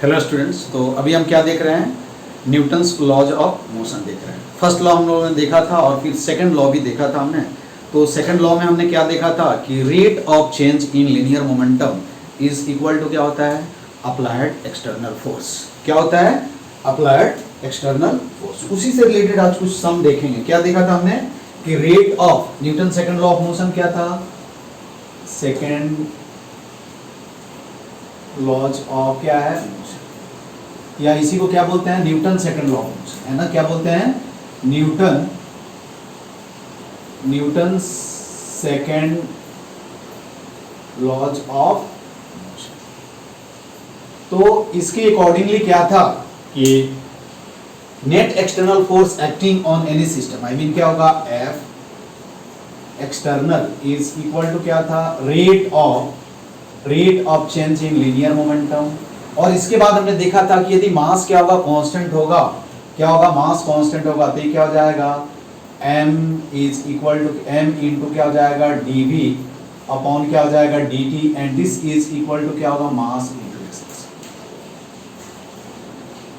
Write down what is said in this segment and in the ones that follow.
Hello students, तो अभी हम क्या देख रहे हैं? न्यूटन्स लॉज ऑफ मोशन देख रहे हैं। फर्स्ट लॉ हम लोगों ने देखा था और फिर सेकंड लॉ भी देखा था हमने। तो सेकंड लॉ में हमने क्या देखा था कि rate of change in linear momentum is equal to क्या होता है? Applied external force. क्या होता है? Applied external force. उसी से रिलेटेड आज कुछ सम देखेंगे। क्या देखा था हमने कि rate of Newton second law of motion क्या था? सेकंड लॉज ऑफ क्या है? मोशन, या इसी को क्या बोलते हैं? Newton second law of motion, है ना? क्या बोलते हैं? Newton second laws of motion. तो इसके अकॉर्डिंगली क्या था कि net external force acting on any system, I mean क्या होगा? F external is equal to क्या था? Rate of change in linear momentum. और इसके बाद हमने देखा था कि यदि मास क्या होगा? कांस्टेंट होगा। क्या होगा? मास कांस्टेंट होगा तो ये क्या हो जाएगा? m is equal to m into क्या हो जाएगा? dv अपॉन क्या हो जाएगा? dt and this is equal to क्या होगा? Mass into acceleration.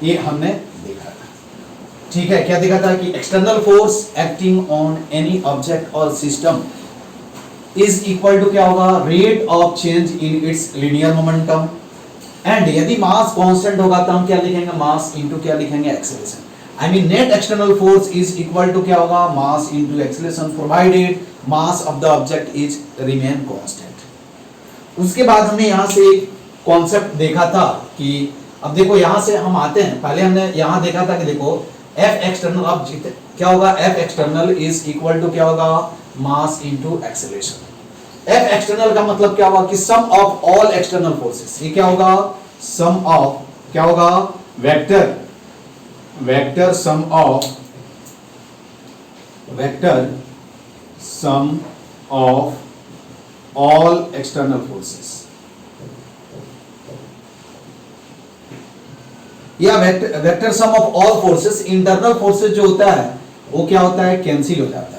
ये हमने देखा था, ठीक है। क्या देखा था कि external force acting on any object और सिस्टम इज इक्वल टू क्या होगा? Rate of change in its linear momentum. And यदि मास कांस्टेंट होगा तो हम क्या लिखेंगे? मास इनटू क्या लिखेंगे? Acceleration. I mean net external force is equal to क्या होगा? Mass into acceleration provided mass of the object is remain constant. उसके बाद हमने यहां से एक कॉन्सेप्ट देखा था कि अब देखो यहां से हम आते हैं। पहले हमने यहां देखा था कि देखो F एक्सटर्नल, अब क्या होगा? F external is equal to क्या होगा? Mass into acceleration. F external का मतलब क्या होगा? कि sum of all external forces. ये क्या होगा? सम ऑफ क्या होगा? Vector sum of all external forces, या vector sum of all forces. Internal forces जो होता है वो क्या होता है? कैंसिल हो जाता है।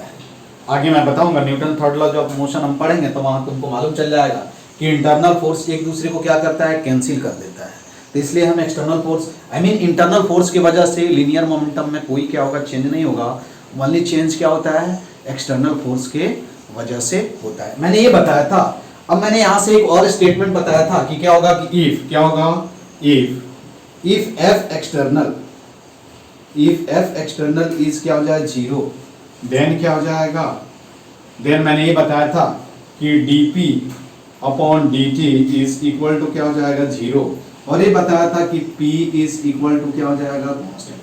आगे मैं बताऊंगा, Newton third law of motion हम पढ़ेंगे तो वहां तुमको मालूम चल जाएगा कि इंटरनल फोर्स एक दूसरे को क्या करता है? कैंसिल कर देता है। तो इसलिए हम external force, I mean internal force की वजह से लीनियर मोमेंटम में कोई क्या होगा? चेंज नहीं होगा। ओनली चेंज क्या होता है? एक्सटर्नल फोर्स के वजह से होता है। मैंने ये बताया था। अब मैंने यहां से एक और स्टेटमेंट बताया था कि क्या होगा? कि इफ क्या होगा? इफ एफ एक्सटर्नल इज क्या हो जाए? जीरो, देन क्या हो जाएगा? देन मैंने ये बताया था कि dp upon dt is equal to क्या हो जाएगा? जीरो। और ये बताया था कि p इज इक्वल टू क्या हो जाएगा? कांस्टेंट।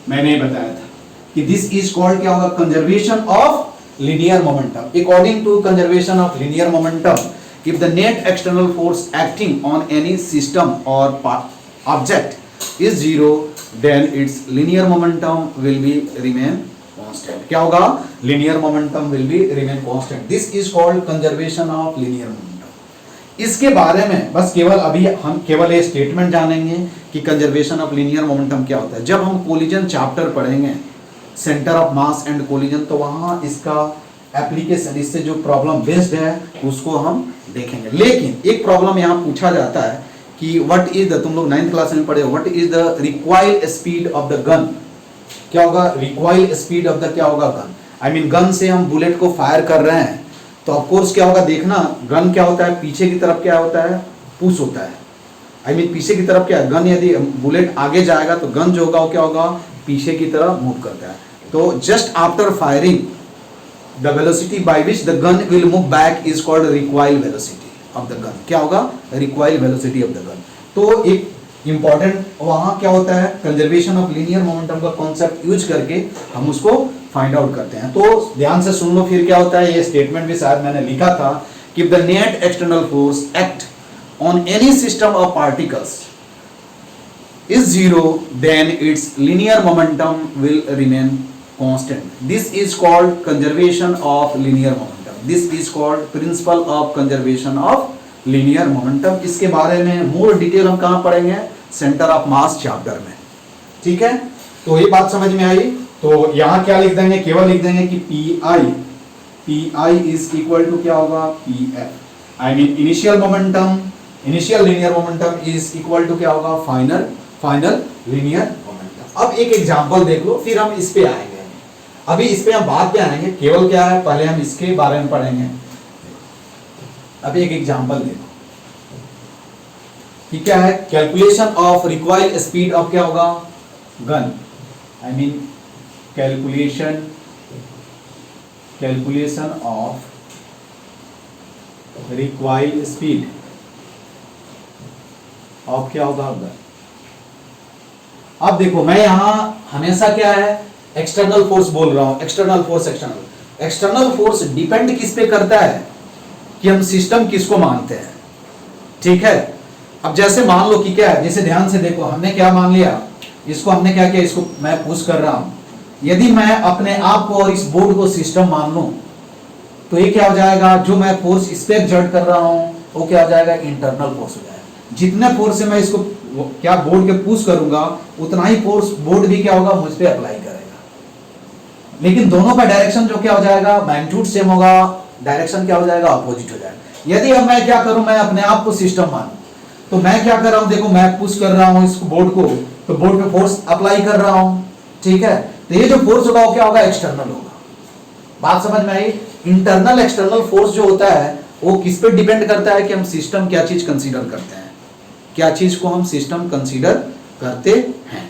मैंने ये बताया था कि दिस इज कॉल्ड क्या होगा? Conservation of linear momentum. According to conservation of linear momentum, if the net external force acting on any system or object is zero, then its linear momentum will be remain constant. क्या होगा? linear momentum will be remain constant. This is called conservation of linear momentum. इसके बारे में बस केवल अभी हम केवल ये स्टेटमेंट जानेंगे कि कंजर्वेशन ऑफ लीनियर मोमेंटम क्या होता है। जब हम कोलिजन चैप्टर पढ़ेंगे, centre of mass and collision, तो वहां इसका एप्लीकेशन, इससे जो प्रॉब्लम बेस्ड है उसको हम देखेंगे। लेकिन एक प्रॉब्लम यहाँ पूछा जाता है कि व्हाट इज द, तुम लोग 9th क्लास में पढ़े हो, what is the required speed of the gun. क्या होगा? रिक्वायर्ड स्पीड ऑफ द क्या होगा? गन। आई मीन गन से हम बुलेट को फायर कर रहे हैं तो ऑफ कोर्स क्या होगा? देखना, गन क्या होता है? पीछे की तरफ क्या होता है? पुश होता है। आई मीन पीछे की तरफ क्या है? गन, यदि बुलेट आगे जाएगा तो गन जो होगा वो क्या होगा? पीछे की तरफ मूव करता है। तो just after firing the velocity by which the gun will move back is called recoil velocity of the gun. क्या होगा? recoil velocity of the gun. तो एक important वहाँ क्या होता है? conservation of linear momentum का concept यूज करके हम उसको find out करते हैं। तो ध्यान से सुन लो फिर क्या होता है। ये statement भी शायद मैंने लिखा था कि the net external force act on any system of particles is zero, then its linear momentum will remain constant. This is called conservation of linear momentum. This is called principle of conservation of linear momentum. इसके बारे में more detail हम कहाँ पढ़ेंगे? Centre of mass chapter में, ठीक है। तो ये बात समझ में आई। तो यहाँ क्या लिख देंगे? केवल लिख देंगे कि PI इज इक्वल टू क्या होगा? PF, I mean initial momentum initial linear momentum is equal to क्या होगा, फाइनल लीनियर मोमेंटम। अब एक एग्जांपल देख लो, फिर हम इस पे आएंगे। अभी इस पे हम बाद में आएंगे, केवल क्या है पहले हम इसके बारे में पढ़ेंगे। अभी एक एग्जांपल देखो कि क्या है, calculation of required speed of क्या होगा, gun. I mean calculation of required speed of क्या होगा, गन। अब देखो मैं यहां हमेशा क्या है एक्सटर्नल फोर्स बोल रहा हूं, एक्सटर्नल फोर्स डिपेंड किस पे करता है कि हम सिस्टम किसको मानते हैं, ठीक है। अब जैसे मान लो कि क्या है, जैसे ध्यान से देखो, हमने क्या मान लिया, इसको हमने क्या किया, इसको मैं पुश कर रहा हूं। यदि मैं अपने आप को और इस बोर्ड को सिस्टम मान लूं तो ये क्या हो जाएगा, जो मैं फोर्स इस पे एक्सर्ट कर रहा हूं वो क्या हो जाएगा, इंटरनल फोर्स हो जाएगा। जितने फोर्स से मैं इसको क्या बोर्ड के पुश करूंगा उतना ही फोर्स बोर्ड भी क्या होगा, मुझ पे अप्लाई करेगा। लेकिन दोनों का डायरेक्शन जो क्या हो जाएगा, मैग्नीट्यूड सेम होगा, डायरेक्शन क्या हो जाएगा, अपोजिट हो जाएगा। यदि अब मैं क्या करूं, मैं अपने आप को सिस्टम मानूं तो मैं क्या कर रहा हूं, देखो मैं पुश कर रहा हूं इस बोर्ड को, तो बोर्ड पे फोर्स अप्लाई कर रहा हूं, ठीक है। तो ये जो फोर्स होगा वो क्या होगा, एक्सटर्नल होगा। बात समझ में आई। इंटरनल एक्सटर्नल फोर्स जो होता है वो किस पे डिपेंड करता है कि हम सिस्टम क्या चीज कंसीडर करते हैं, क्या चीज को हम सिस्टम कंसीडर करते हैं।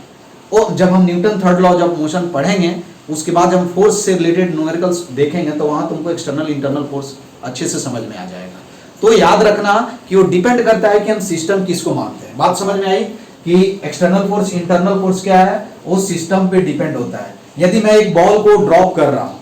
और जब हम न्यूटन थर्ड लॉ जब मोशन पढ़ेंगे उसके बाद जब हम फोर्स से रिलेटेड न्यूमेरिकल्स देखेंगे तो वहां तुमको एक्सटर्नल इंटरनल फोर्स अच्छे से समझ में आ जाएगा। तो याद रखना कि वो डिपेंड करता है कि हम सिस्टम किसको मानते हैं। बात समझ में आई कि एक्सटर्नल फोर्स इंटरनल फोर्स क्या है, वो सिस्टम पे डिपेंड होता है। यदि मैं एक बॉल को ड्रॉप कर रहा हूं,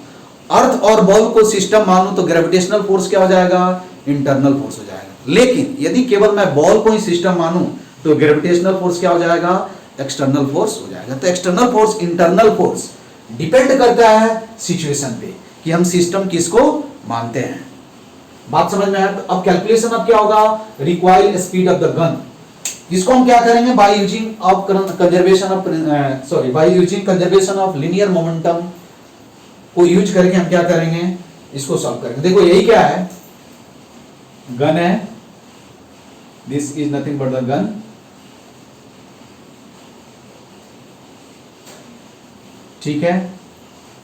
अर्थ और बॉल को सिस्टम मानूं तो ग्रेविटेशनल फोर्स क्या हो जाएगा, इंटरनल फोर्स हो जाएगा। लेकिन यदि केवल मैं बॉल को ही सिस्टम मानूं तो ग्रेविटेशनल फोर्स क्या हो जाएगा, एक्सटर्नल फोर्स हो जाएगा। तो external force internal force depend करता है सिचुएशन पे कि हम सिस्टम किसको मानते हैं। बात समझ में आया। अब कैलकुलेशन अब क्या होगा, required speed of the gun, इसको हम क्या करेंगे, by using conservation of linear momentum को यूज करके हम क्या करेंगे, इसको सॉल्व करेंगे। देखो यही क्या है, गन है, this is nothing but the gun. ठीक है,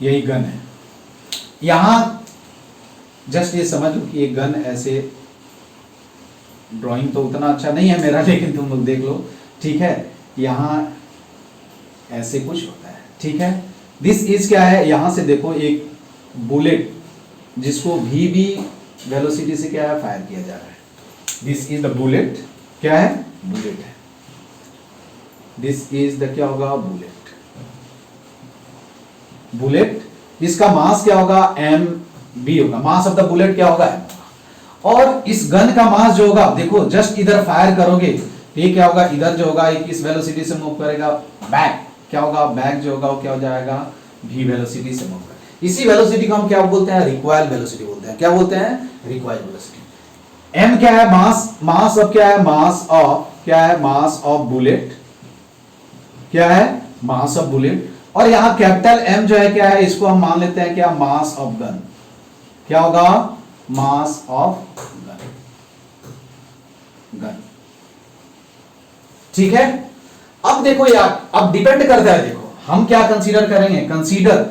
यही गन है। यहां जस्ट ये समझ लो कि ये गन ऐसे, ड्राइंग तो उतना अच्छा नहीं है मेरा लेकिन तुम लोग देख लो, ठीक है। यहां ऐसे कुछ होता है, ठीक है। दिस इज क्या है, यहां से देखो एक बुलेट जिसको वी वेलोसिटी से क्या है फायर किया जा रहा है। दिस इज द बुलेट, क्या है, बुलेट है। दिस इज द क्या होगा, बुलेट। इसका मास क्या होगा, एम बी होगा। मास ऑफ द बुलेट क्या होगा, एम। और इस गन का मास जो होगा, देखो जस्ट इधर फायर करोगे तो ये क्या होगा, इधर जो होगा ये किस वेलोसिटी से मूव करेगा, बैक, क्या होगा, बैक जो होगा वो क्या हो जाएगा, वी वेलोसिटी से मूव करेगा। इसी वेलोसिटी को हम क्या बोलते हैं, रिक्वायर्ड वेलोसिटी बोलते हैं। क्या बोलते हैं, रिक्वायर्ड वेलोसिटी। एम क्या है, मास ऑफ क्या है, मास ऑफ क्या है, मास ऑफ बुलेट, क्या है, मास ऑफ बुलेट। और यहां कैपिटल एम जो है क्या है, इसको हम मान लेते हैं क्या, मास ऑफ गन। क्या होगा, मास ऑफ गन। ठीक है। अब देखो यार, अब डिपेंड करता है, देखो हम क्या कंसीडर करेंगे, consider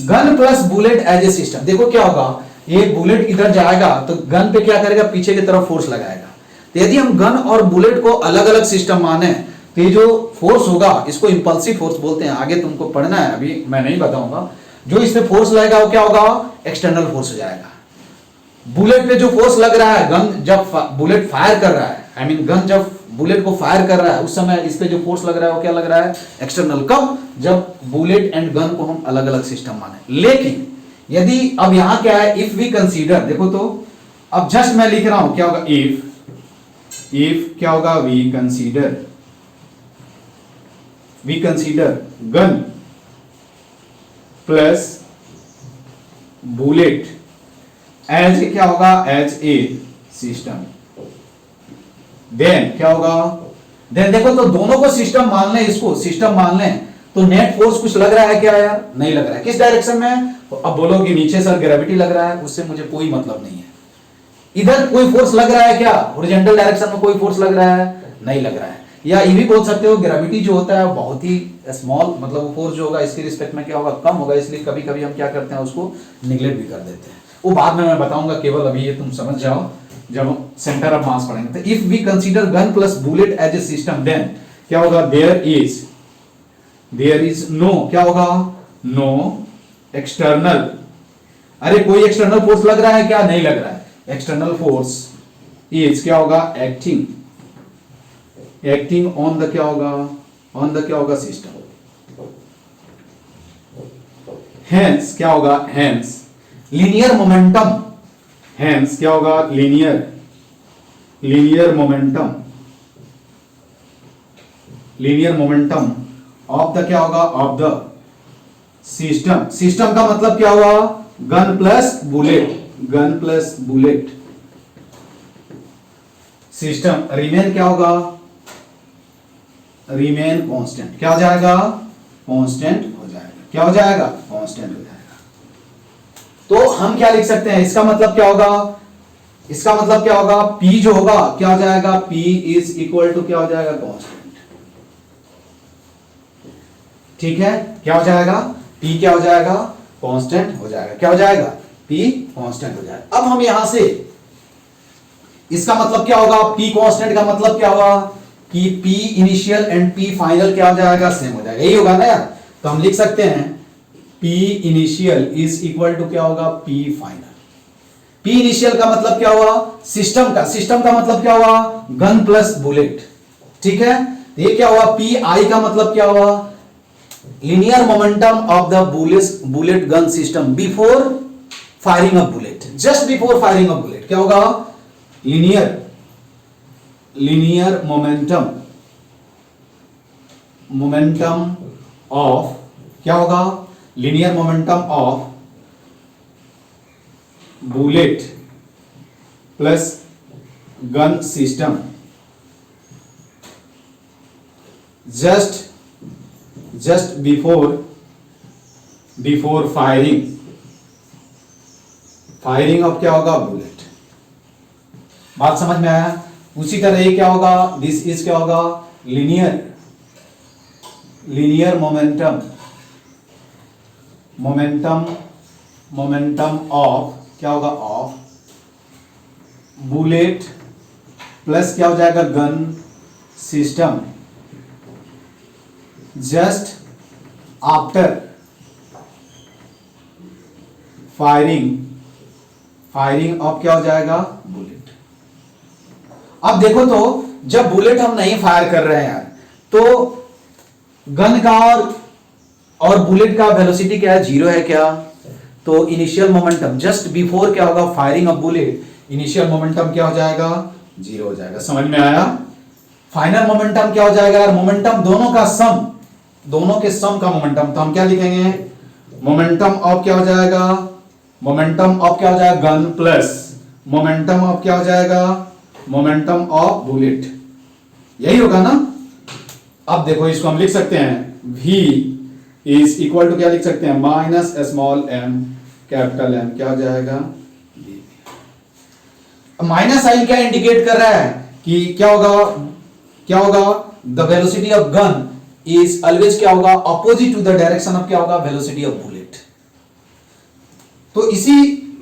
gun plus bullet as a system. देखो क्या होगा, ये बुलेट इधर जाएगा तो गन पे क्या करेगा, पीछे की तरफ फोर्स लगाएगा। तो यदि हम गन और बुलेट को अलग अलग सिस्टम माने तो ये जो फोर्स होगा इसको इंपल्सिव फोर्स बोलते हैं। आगे तुमको पढ़ना है, अभी मैं नहीं बताऊंगा। जो इस पे फोर्स लगेगा वो क्या होगा, एक्सटर्नल फोर्स हो जाएगा। बुलेट पे जो फोर्स लग रहा है, गन जब बुलेट फायर कर रहा है, आई मीन गन जब बुलेट को फायर कर रहा है उस समय इस पे जो फोर्स लग रहा है वो क्या लग रहा है, एक्सटर्नल। कब, जब बुलेट एंड गन को हम अलग अलग सिस्टम माने। लेकिन यदि अब यहां क्या है, इफ वी कंसीडर, देखो तो अब जस्ट मैं लिख रहा हूं क्या होगा, इफ क्या होगा, we consider gun plus bullet as क्या होगा, एज ए सिस्टम, देन क्या होगा, देन देखो तो दोनों को सिस्टम मान लें, इसको सिस्टम मान लें तो नेट फोर्स कुछ लग रहा है क्या यार, नहीं लग रहा है। किस डायरेक्शन में, तो अब बोलोगे नीचे सर ग्रेविटी लग रहा है, उससे मुझे कोई मतलब नहीं है। इधर कोई फोर्स लग रहा है क्या? हॉरिजॉन्टल डायरेक्शन में कोई फोर्स लग रहा है? नहीं लग रहा है। या ये भी बोल सकते हो ग्रेविटी जो होता है बहुत ही स्मॉल, मतलब वो फोर्स जो होगा इसके रिस्पेक्ट में क्या होगा, कम होगा, इसलिए कभी कभी हम क्या करते हैं उसको निगलेक्ट भी कर देते हैं। वो बाद में मैं बताऊंगा, केवल अभी ये तुम समझ जाओ जब सेंटर ऑफ मास पढ़ेंगे। तो if we consider gun plus bullet as a system, then क्या होगा, देयर इज नो, क्या होगा, नो एक्सटर्नल, अरे कोई एक्सटर्नल फोर्स लग रहा है क्या? नहीं लग रहा है। एक्सटर्नल फोर्स इज क्या होगा, एक्टिंग ऑन द क्या होगा, ऑन द क्या होगा, सिस्टम। हेंस क्या होगा, हेंस लीनियर मोमेंटम, हेंस क्या होगा, लीनियर मोमेंटम ऑफ द क्या होगा, ऑफ द सिस्टम। सिस्टम का मतलब क्या हुआ, gun plus bullet, system remain क्या होगा, रिमेन कांस्टेंट। क्या हो जाएगा, कांस्टेंट हो जाएगा। क्या हो जाएगा, कांस्टेंट हो जाएगा। तो हम क्या लिख सकते हैं, इसका मतलब क्या होगा, इसका मतलब क्या होगा, P जो होगा क्या हो जाएगा, P इज इक्वल टू क्या हो जाएगा, कांस्टेंट। ठीक है, क्या हो जाएगा, P क्या हो जाएगा, कांस्टेंट हो जाएगा। क्या हो जाएगा, P कांस्टेंट हो जाएगा। अब हम यहां से इसका मतलब क्या होगा, P कांस्टेंट का मतलब क्या हुआ कि P initial and P final क्या हो जाएगा, सेम हो जाएगा। यही होगा ना यार। तो हम लिख सकते हैं P initial is equal to क्या होगा, P फाइनल। P इनिशियल का मतलब क्या हुआ, सिस्टम का मतलब क्या हुआ, गन प्लस बुलेट। ठीक है, तो ये क्या हुआ, P I का मतलब क्या हुआ, linear momentum of the bullet gun system before firing of bullet, just before firing of bullet। क्या होगा, linear momentum of क्या होगा, linear momentum of bullet plus gun system just before firing of क्या होगा, बुलेट। बात समझ में आया। उसी तरह ये क्या होगा, दिस इज क्या होगा, लीनियर मोमेंटम ऑफ क्या होगा, ऑफ बुलेट प्लस क्या हो जाएगा, gun system just after firing of क्या हो जाएगा, बुलेट। अब देखो तो जब बुलेट हम नहीं फायर कर रहे हैं यार, तो गन का और बुलेट का वेलोसिटी क्या है, जीरो है क्या। तो इनिशियल मोमेंटम जस्ट बिफोर क्या होगा, firing of bullet, initial momentum क्या हो जाएगा, जीरो हो जाएगा। समझ में आया। फाइनल मोमेंटम क्या हो जाएगा यार, मोमेंटम दोनों का सम, दोनों के सम का मोमेंटम। तो हम क्या लिखेंगे, मोमेंटम ऑफ क्या हो जाएगा, मोमेंटम ऑफ क्या हो जाएगा, गन प्लस मोमेंटम ऑफ क्या हो जाएगा, मोमेंटम ऑफ बुलेट। यही होगा ना। अब देखो इसको हम लिख सकते हैं, V इज इक्वल टू क्या लिख सकते हैं, minus small m capital M। क्या हो जाएगा, माइनस साइन क्या इंडिकेट कर रहा है कि क्या होगा, the velocity of gun is always क्या होगा, opposite to the direction of क्या होगा, वेलोसिटी ऑफ बुलेट। तो इसी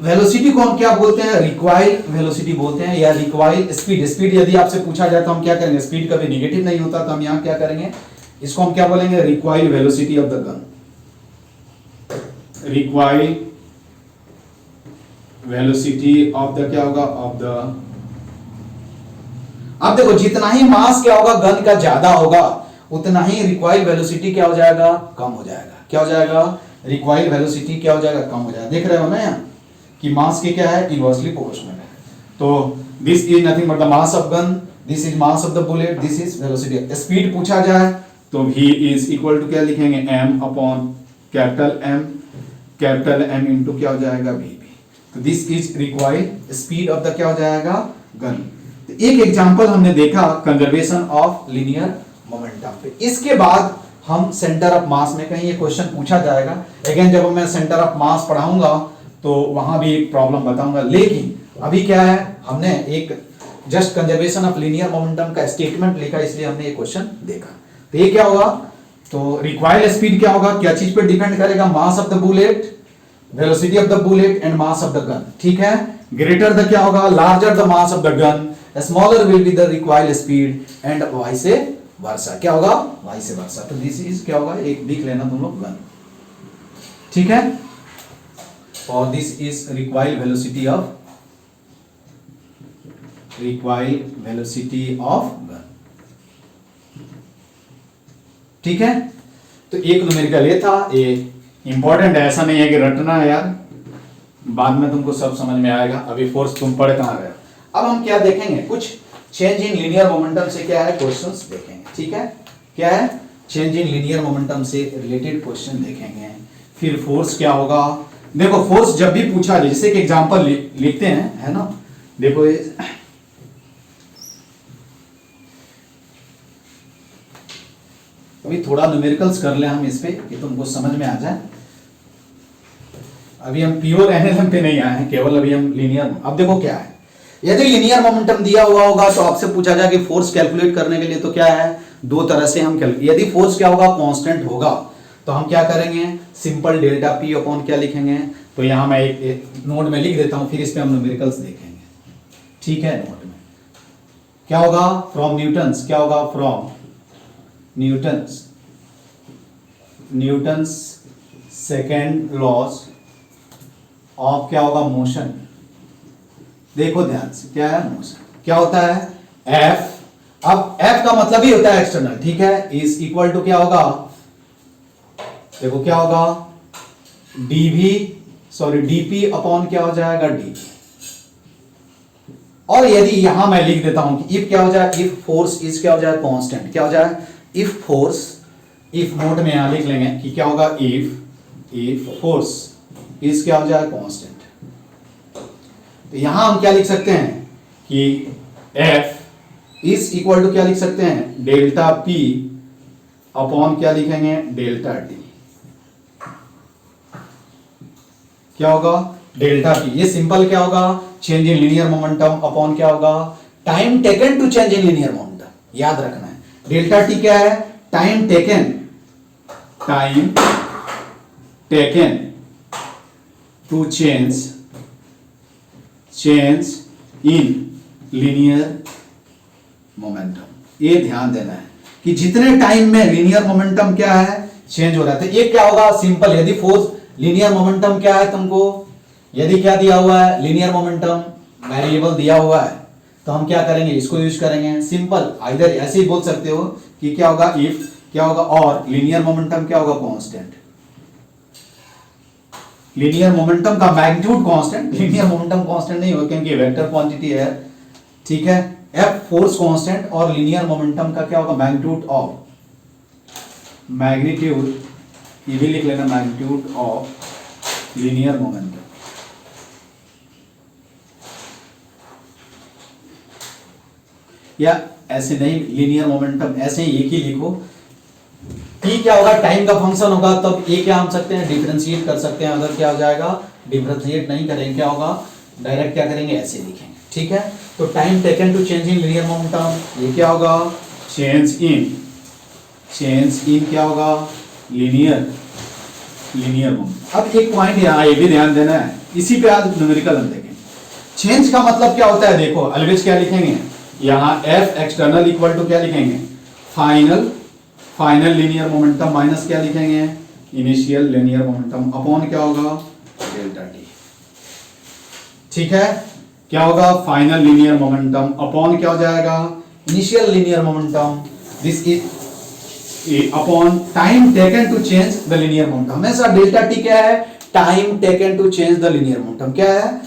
वेलोसिटी को हम क्या बोलते हैं, रिक्वाइल वेलोसिटी बोलते हैं, या रिक्वाइल स्पीड। स्पीड यदि आपसे पूछा जाए तो हम क्या करेंगे, स्पीड कभी नेगेटिव नहीं होता, तो हम यहां क्या करेंगे, इसको हम क्या बोलेंगे, recoil velocity of the gun, recoil velocity of the क्या होगा, ऑफ द। अब देखो जितना ही मास क्या होगा गन का ज्यादा होगा, उतना ही रिक्वाइल वेलोसिटी क्या हो जाएगा, कम हो जाएगा। क्या हो जाएगा, रिक्वाइल वेलोसिटी क्या हो जाएगा, कम हो जाएगा। देख रहे हो ना यहाँ कि मास की क्या है, इनवर्सली प्रोपोर्शनल है। तो this is nothing but the mass of gun, this is mass of the bullet, this is velocity. Speed पूछा जाए तो v इज इक्वल टू क्या लिखेंगे, m upon capital M into क्या हो जाएगा, v। तो this is recoil speed of the क्या हो जाएगा, गन। तो एक एग्जांपल हमने देखा कंजर्वेशन ऑफ लीनियर मोमेंटम पे। इसके बाद हम सेंटर ऑफ मास में कहीं ये क्वेश्चन पूछा जाएगा। अगेन जब मैं सेंटर ऑफ मास पढ़ाऊंगा तो वहां भी एक प्रॉब्लम बताऊंगा, लेकिन अभी क्या है, हमने एक just conservation of linear momentum का स्टेटमेंट लिखा, इसलिए हमने ये क्वेश्चन देखा। तो ये क्या होगा, तो रिक्वायर्ड स्पीड क्या होगा, क्या चीज पे डिपेंड करेगा, मास of the bullet, velocity of the bullet and mass of the gun. ठीक है, ग्रेटर द क्या होगा, larger the mass of the gun, smaller will be the required speed and vice versa. क्या होगा, वाइस वर्सा। तो this is क्या होगा, एक लिख लेना तुम लोग, गन। ठीक है, और this is required velocity of gun. ठीक है, तो एक न्यूमेरिकल ये था, ये इंपॉर्टेंट है, ऐसा नहीं है कि रटना है यार, बाद में तुमको सब समझ में आएगा। अभी फोर्स तुम पढ़ कहां रहे हो। अब हम क्या देखेंगे, कुछ चेंज इन लीनियर मोमेंटम से क्या है क्वेश्चंस देखेंगे। ठीक है, क्या है, चेंज इन लीनियर मोमेंटम से रिलेटेड क्वेश्चन देखेंगे। फिर फोर्स क्या होगा, देखो फोर्स जब भी पूछा जाए, जैसे कि एग्जांपल लिखते हैं, है ना, देखो ये अभी थोड़ा न्यूमेरिकल्स कर ले हम इस पे कि तुमको समझ में आ जाए। अभी हम प्योर एनालिसिस पे नहीं आए हैं, केवल अभी हम लीनियर। अब देखो क्या है, यदि लीनियर मोमेंटम दिया हुआ होगा तो आपसे पूछा जाए कि फोर्स कैलकुलेट करने के लिए, तो क्या है, दो तरह से हम यदि फोर्स क्या होगा, कांस्टेंट होगा, तो हम क्या करेंगे, सिंपल डेल्टा पी अपॉन क्या लिखेंगे। तो यहां मैं एक नोट में लिख देता हूं, फिर इस पे हम न्यूमेरिकल्स देखेंगे। ठीक है, नोट में क्या होगा, फ्रॉम न्यूटन्स, क्या होगा, from Newton's second laws of क्या होगा, मोशन। देखो ध्यान से, क्या है, मोशन क्या होता है, एफ। अब एफ का मतलब ही होता है एक्सटर्नल। ठीक है, इज इक्वल टू क्या होगा, देखो क्या होगा, डीपी अपॉन क्या हो जाएगा, डी। और यदि यहां मैं लिख देता हूं कि इफ क्या हो जाए, इफ फोर्स इज क्या हो जाए, कांस्टेंट, क्या हो जाए, इफ फोर्स, इफ नोट में यहां लिख लेंगे कि क्या होगा, इफ फोर्स इज क्या हो जाए, कांस्टेंट। तो यहां हम क्या लिख सकते हैं कि F इज इक्वल टू क्या लिख सकते हैं, डेल्टा P अपॉन क्या लिखेंगे, डेल्टा D। क्या होगा, डेल्टा P, ये सिंपल क्या होगा, change in linear momentum upon क्या होगा, time taken to change in linear momentum. याद रखना है, डेल्टा T क्या है, time taken to change in linear momentum. ये ध्यान देना है कि जितने टाइम में लीनियर मोमेंटम क्या है, चेंज हो रहा है। तो ये क्या होगा, सिंपल, यदि फोर्स लीनियर मोमेंटम क्या है तुमको, यदि क्या दिया हुआ है, लीनियर मोमेंटम वेरिएबल दिया हुआ है, तो हम क्या करेंगे, इसको यूज करेंगे। सिंपल, आइदर ऐसे ही बोल सकते हो कि क्या होगा, इफ क्या होगा, और लीनियर मोमेंटम क्या होगा, कांस्टेंट। लीनियर मोमेंटम का magnitude constant, linear momentum constant नहीं होगा क्योंकि वेक्टर क्वांटिटी है। ठीक है, एफ फोर्स कांस्टेंट और लीनियर मोमेंटम का क्या होगा, मैग्नीट्यूड, ये भी लिख लेना, मैग्नीट्यूड ऑफ लीनियर मोमेंटम। या ऐसे नहीं, लीनियर मोमेंटम ऐसे ही एक ही लिखो। टी क्या होगा, टाइम का फंक्शन होगा, तब ये क्या हम सकते हैं, डिफरेंशिएट कर सकते हैं। अगर क्या हो जाएगा, डिफरेंशिएट नहीं करेंगे, क्या होगा, डायरेक्ट क्या करेंगे, ऐसे लिखेंगे। ठीक है, तो time taken to change in linear momentum, ये क्या होगा, चेंज इन क्या होगा, लीनियर मोमेंटम। अब एक पॉइंट यहाँ ये भी ध्यान देना है, इसी पे आज न्यूमेरिकल हम देखेंगे। चेंज का मतलब क्या होता है, देखो ऑलवेज क्या लिखेंगे, यहाँ एफ एक्सटर्नल इक्वल टू क्या लिखेंगे, फाइनल लीनियर मोमेंटम माइनस क्या लिखेंगे, इनिशियल लीनियर मोमेंटम अपॉन क्या होगा, डेल्टा टी। ठीक है, क्या होगा, फाइनल लीनियर मोमेंटम अपॉन क्या हो जाएगा, initial linear momentum, this is upon time taken to change the linear momentum. हमेशा डेल्टा टी क्या है, time taken to change the linear momentum. क्या है,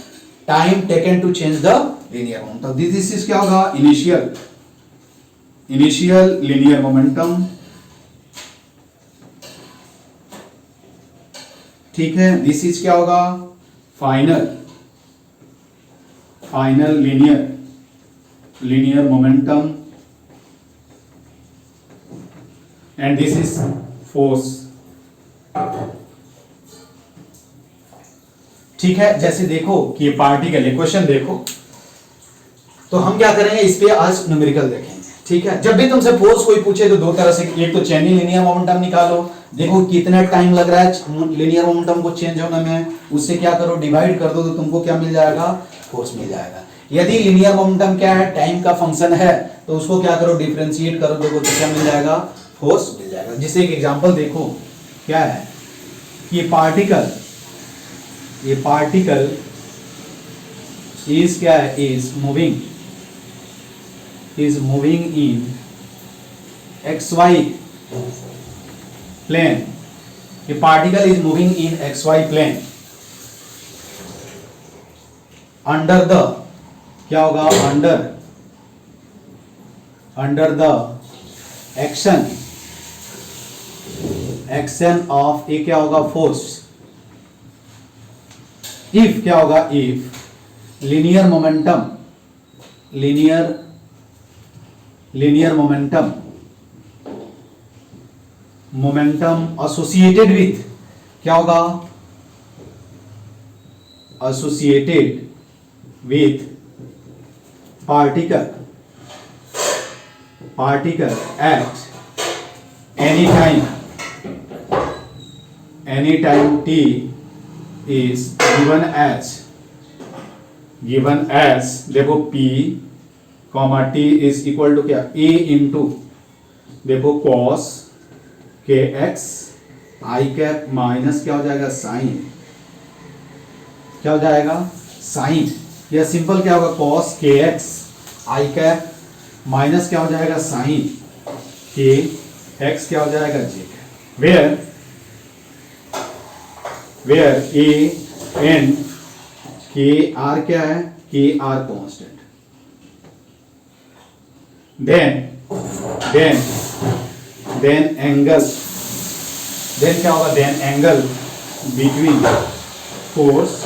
time taken to change the linear momentum. This is क्या होगा, initial linear momentum. ठीक है, this is क्या होगा, final linear momentum and this is force. ठीक है, जैसे देखो कि ये पार्टिकल है, क्वेश्चन देखो, तो हम क्या करेंगे, इस पे आज न्यूमेरिकल देखेंगे। ठीक है, जब भी तुमसे फोर्स कोई पूछे तो दो तरह से, एक तो चेंजिंग लीनियर मोमेंटम निकालो, देखो कितना टाइम लग रहा है लीनियर मोमेंटम को चेंज होने में, उससे क्या करो डिवाइड कर दो, तो तुमको क्या मिल जाएगा, फोर्स मिल जाएगा। यदि लीनियर मोमेंटम क्या है, टाइम का फंक्शन है, तो उसको क्या करो डिफरेंशिएट करो, देखो तो क्या मिल जाएगा, फोर्स मिल जाएगा। जिससे एक एग्जांपल देखो क्या है, ये पार्टिकल इज क्या है, is moving in XY plane, ये particle is moving in XY plane under the, क्या होगा, अंडर द एक्शन ऑफ, ये क्या होगा, फोर्स। इफ क्या होगा, if linear momentum associated with, क्या होगा, associated with particle at any time t is given as देखो p comma t is equal to क्या, a इंटू देखो cos kx i cap minus क्या हो जाएगा, साइन, क्या हो जाएगा, साइन, या सिंपल क्या होगा, cos kx i cap minus क्या हो जाएगा, साइन के एक्स क्या हो जाएगा, J cap, where A and K are क्या है, K are constant, then angle, then क्या होगा, then angle between force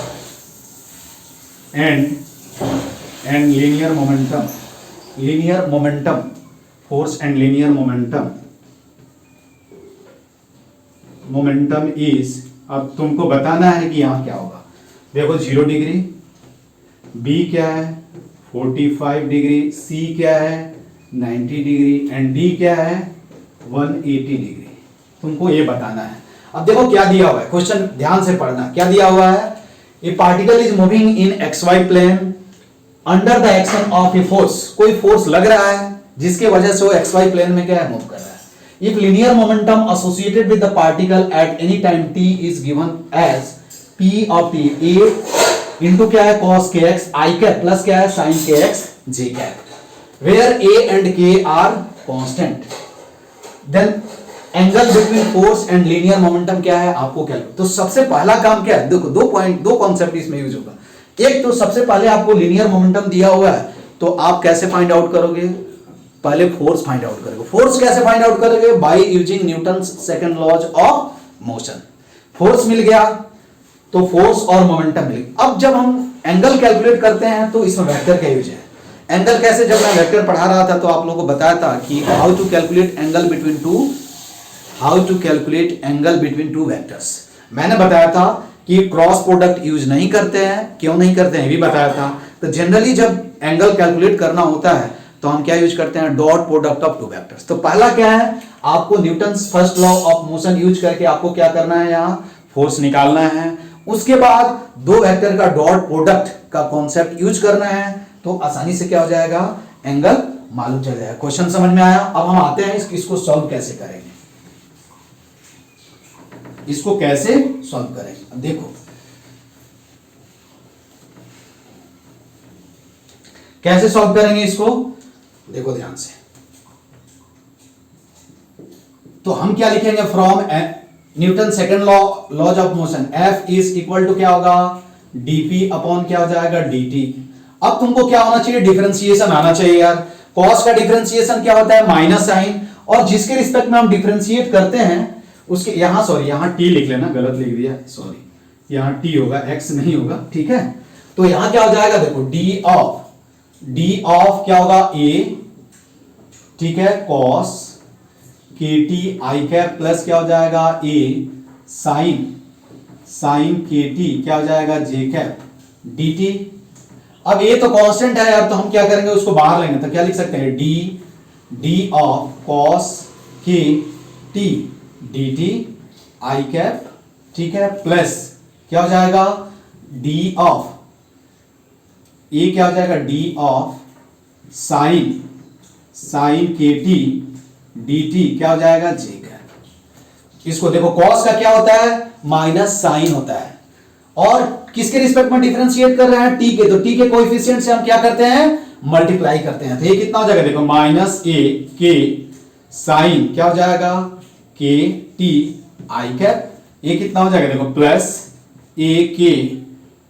and linear momentum, force and linear momentum is, अब तुमको बताना है कि यहां क्या होगा, देखो 0 डिग्री, बी क्या है 45 डिग्री, सी क्या है 90 डिग्री एंड डी क्या है 180 डिग्री, तुमको ये बताना है। अब देखो क्या दिया हुआ है, क्वेश्चन ध्यान से पढ़ना, क्या दिया हुआ है, a particle is moving in XY plane under the action of a force, कोई फोर्स लग रहा है जिसके वजह से वो XY प्लेन में क्या है, मूव कर रहा है। If linear momentum associated with the particle at any time t is given as p of t, a into क्या है cos kx i cap plus क्या है sin kx j cap, where a and k are constant, then angle between force and linear momentum क्या है, आपको calculate. तो सबसे पहला काम क्या है, देखो दो कॉन्सेप्ट इसमें यूज होगा। एक तो सबसे पहले आपको लीनियर मोमेंटम दिया हुआ है, तो आप कैसे फाइंड आउट करोगे, पहले फोर्स फाइंड आउट करोगे। फोर्स कैसे फाइंड आउट करोगे, by using Newton's second laws of motion. Force मिल गया तो फोर्स और मोमेंटम मिल गया। अब जब हम एंगल कैलकुलेट करते हैं तो इसमें वेक्टर का यूज है। एंगल कैसे, जब मैं वेक्टर पढ़ा रहा था तो आप लोगों को बताया था कि how to calculate angle between two vectors. मैंने बताया था कि क्रॉस प्रोडक्ट यूज नहीं करते हैं, क्यों नहीं करते हैं भी बताया था। तो जनरली जब एंगल कैलकुलेट करना होता है तो हम क्या यूज करते हैं, dot product of two vectors. तो पहला क्या है, आपको Newton's first law of motion use करके आपको क्या करना है, यहां फोर्स निकालना है। उसके बाद दो वेक्टर का डॉट प्रोडक्ट का कॉन्सेप्ट यूज करना है, तो आसानी से क्या हो जाएगा, एंगल मालूम चल जाएगा। क्वेश्चन समझ में आया। अब हम आते हैं इसको सॉल्व कैसे करेंगे, इसको कैसे सॉल्व करेंगे। अब देखो कैसे सॉल्व करेंगे इसको, देखो ध्यान से। तो हम क्या लिखेंगे, from Newton second laws of motion, F is equal to क्या होगा, dp अपॉन क्या हो जाएगा, dt। अब तुमको क्या होना चाहिए, डिफरेंशिएशन आना चाहिए यार। कॉस का डिफरेंशिएशन क्या होता है, माइनस साइन, और जिसके रिस्पेक्ट में हम डिफरेंशिएट करते हैं उसके यहां, सॉरी यहां t लिख लेना, गलत लिख दिया, सॉरी यहां t होगा, x नहीं होगा, ठीक है। तो यहां क्या हो जाएगा, देखो d ऑफ क्या होगा, a, ठीक है, cos kt i cap plus क्या हो जाएगा, a sin kt क्या हो जाएगा, j कैप dt। अब ये तो कांस्टेंट है यार, तो हम क्या करेंगे, उसको बाहर लेंगे, तो क्या लिख सकते हैं, डी ऑफ कॉस के T D T I cap, ठीक है, प्लस क्या हो जाएगा, डी ऑफ, ये क्या हो जाएगा, डी ऑफ साइन के टी डी टी क्या हो जाएगा, जे कैप। इसको देखो, कॉस का क्या होता है, माइनस साइन होता है, और किसके रिस्पेक्ट में डिफरेंशिएट कर रहे हैं, टी के, तो टी के कोएफिशिएंट से हम क्या करते हैं, मल्टीप्लाई करते हैं, तो ये कितना हो जाएगा, देखो माइनस ए के साइन क्या हो जाएगा, के टी आई कैप, ये कितना हो जाएगा, देखो प्लस ए के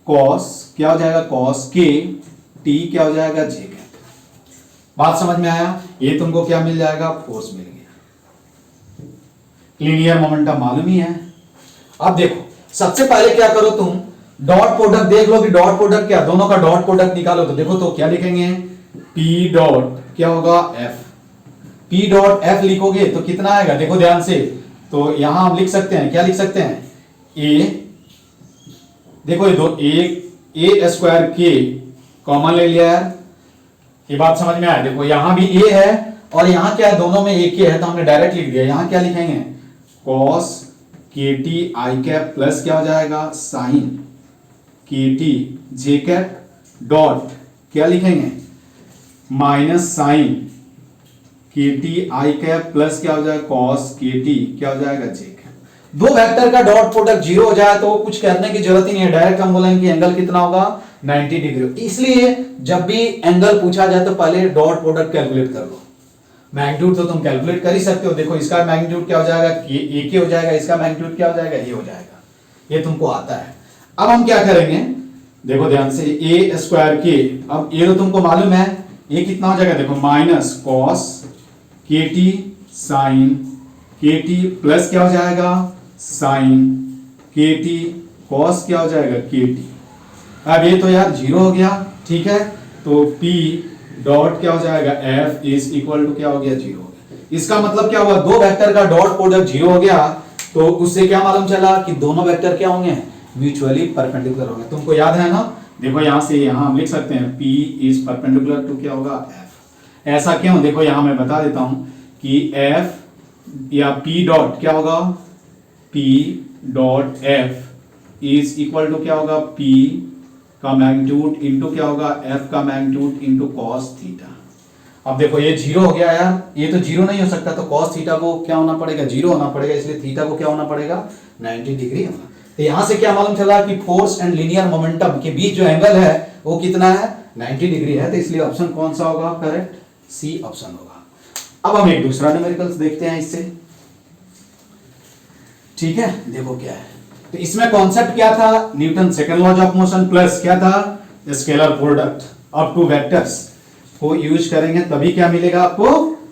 कॉस क्या हो जाएगा, कॉस के टी क्या हो जाएगा, जे कैप। बात समझ में आया, ये तुमको क्या मिल जाएगा, फोर्स मिल गया। लीनियर मोमेंटम मालूम ही है। अब देखो, सबसे पहले क्या करो तुम, डॉट प्रोडक्ट देख लो कि डॉट प्रोडक्ट क्या, दोनों का डॉट प्रोडक्ट निकालो, तो देखो तो क्या लिखेंगे, पी डॉट क्या होगा, एफ, पी डॉट एफ लिखोगे तो कितना आएगा, देखो ध्यान से, तो यहां हम लिख सकते हैं, क्या लिख सकते हैं, ए, देखो ये दो ए स्क्वायर के कॉमन ले लिया यार, ये बात समझ में आया। देखो यहां भी ए है और यहां क्या है, दोनों में ए के है, तो हमने डायरेक्ट लिख दिया, यहां क्या लिखेंगे, कॉस के टी आई कैप प्लस क्या हो जाएगा, साइन के टी जे कैप डॉट क्या लिखेंगे, माइनस साइन के टी आई कैप प्लस क्या हो जाएगा, कॉस के टी क्या हो जाएगा, जे कैप। दो वेक्टर का डॉट प्रोडक्ट जीरो हो जाए तो कुछ करने की जरूरत ही नहीं है, डायरेक्ट हम बोलेंगे कि एंगल कितना होगा, 90 डिग्री। इसलिए जब भी एंगल पूछा जाए तो पहले डॉट प्रोडक्ट कैलकुलेट कर लो। मैग्नीट्यूड तो तुम कैलकुलेट कर ही सकते हो, देखो इसका मैग्नीट्यूड क्या हो जाएगा, ए के हो जाएगा, इसका मैग्नीट्यूड क्या हो जाएगा, ये हो जाएगा, ये तुमको आता है। अब हम क्या करेंगे, देखो ध्यान से, ए स्क्वायर के, अब ये तो तुमको मालूम है, ये कितना हो जाएगा, देखो माइनस कॉस के टी साइन के टी प्लस क्या हो जाएगा, साइन के टी कॉस क्या हो जाएगा, के टी। अब ये तो यार जीरो हो गया, ठीक है, तो P डॉट क्या हो जाएगा, F इज इक्वल टू क्या हो गया, जीरो हो गया। इसका मतलब क्या हुआ, दो वेक्टर का डॉट प्रोडक्ट जीरो हो गया, तो उससे क्या मालूम चला कि दोनों वेक्टर क्या होंगे, म्यूचुअली परपेंडिकुलर होंगे। तुमको याद है ना, देखो यहां से यहां हम लिख सकते हैं P इज परपेंडिकुलर टू क्या होगा, F। ऐसा क्यों, देखो यहां मैं बता देता हूं कि F या P डॉट क्या होगा, P dot F is equal to क्या होगा, P का मैग्नीट्यूड इनटू क्या होगा, F का मैग्नीट्यूड इनटू cos थीटा। अब देखो ये जीरो हो गया यार, ये तो जीरो नहीं हो सकता, तो cos थीटा को क्या होना पड़ेगा, जीरो होना पड़ेगा, इसलिए थीटा को क्या होना पड़ेगा, 90 डिग्री होना। तो यहां से क्या मालूम चला कि फोर्स एंड लीनियर मोमेंटम के बीच जो एंगल है वो कितना है, 90 डिग्री है, तो इसलिए ऑप्शन कौन सा होगा, करेक्ट, सी ऑप्शन होगा। अब हम एक दूसरा न्यूमेरिकल्स देखते हैं इससे, ठीक है, देखो क्या है। तो इसमें कॉन्सेप्ट क्या था, Newton second law of motion plus क्या था, scalar product of two vectors को यूज करेंगे, तभी क्या मिलेगा आपको,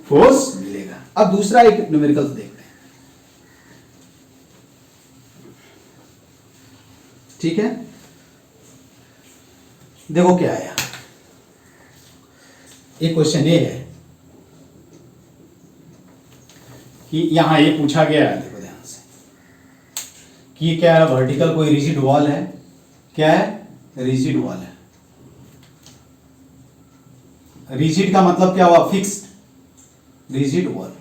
फोर्स मिलेगा। अब दूसरा एक न्यूमेरिकल देखते हैं, ठीक है, देखो क्या आया। एक क्वेश्चन ये है कि यहां ये पूछा गया है, देखो ध्यान से, कि क्या है, वर्टिकल कोई रिजिड वॉल है, क्या है, रिजिड वॉल है। रिजिड का मतलब क्या हुआ, फिक्स्ड, रिजिड वॉल,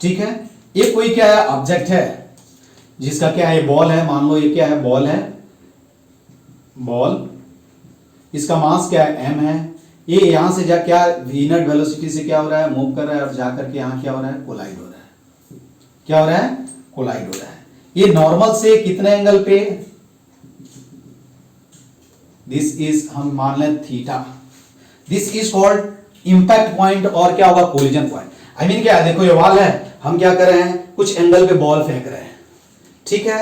ठीक है। ये कोई क्या है, ऑब्जेक्ट है जिसका क्या है, बॉल है, मान लो ये क्या है, बॉल है, बॉल, इसका मास क्या है, m है, ये यहां से जा क्या इनर्ट वेलोसिटी से क्या हो रहा है, मूव कर रहा है, और जाकर के यहां क्या हो रहा है, कोलाइड हो रहा है, क्या हो रहा है, कोलाइड हो रहा है। ये नॉर्मल से कितने एंगल पे, दिस इज हम मान लें theta, this is called impact point, और क्या होगा, कोलिजन पॉइंट। आई मीन क्या है, देखो ये वॉल है, हम क्या कर रहे हैं, कुछ एंगल पे बॉल फेंक रहे हैं, ठीक है,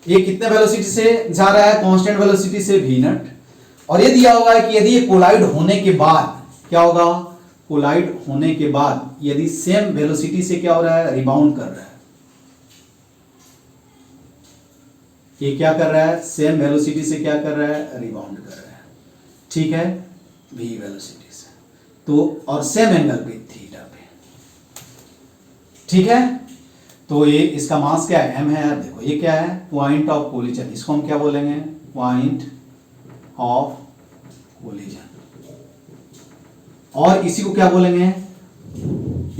ये कितने वेलोसिटी से जा रहा है, कांस्टेंट वेलोसिटी से v नॉट, और ये दिया होगा कि यदि ये कोलाइड होने के बाद क्या होगा, कोलाइड होने के बाद यदि सेम वेलोसिटी से क्या हो रहा है, रिबाउंड कर रहा है, ये क्या कर रहा है, सेम वेलोसिटी से क्या कर रहा है, रिबाउंड कर रहा है, ठीक है, v वेलोसिटी से, तो और सेम एंगल पे थीटा पे, ठीक है। तो ये इसका मास क्या है, m है यार, देखो ये क्या है, पॉइंट ऑफ कोलिजन, इसको हम क्या बोलेंगे, पॉइंट ऑफ कोलिजन। और इसी को क्या बोलेंगे?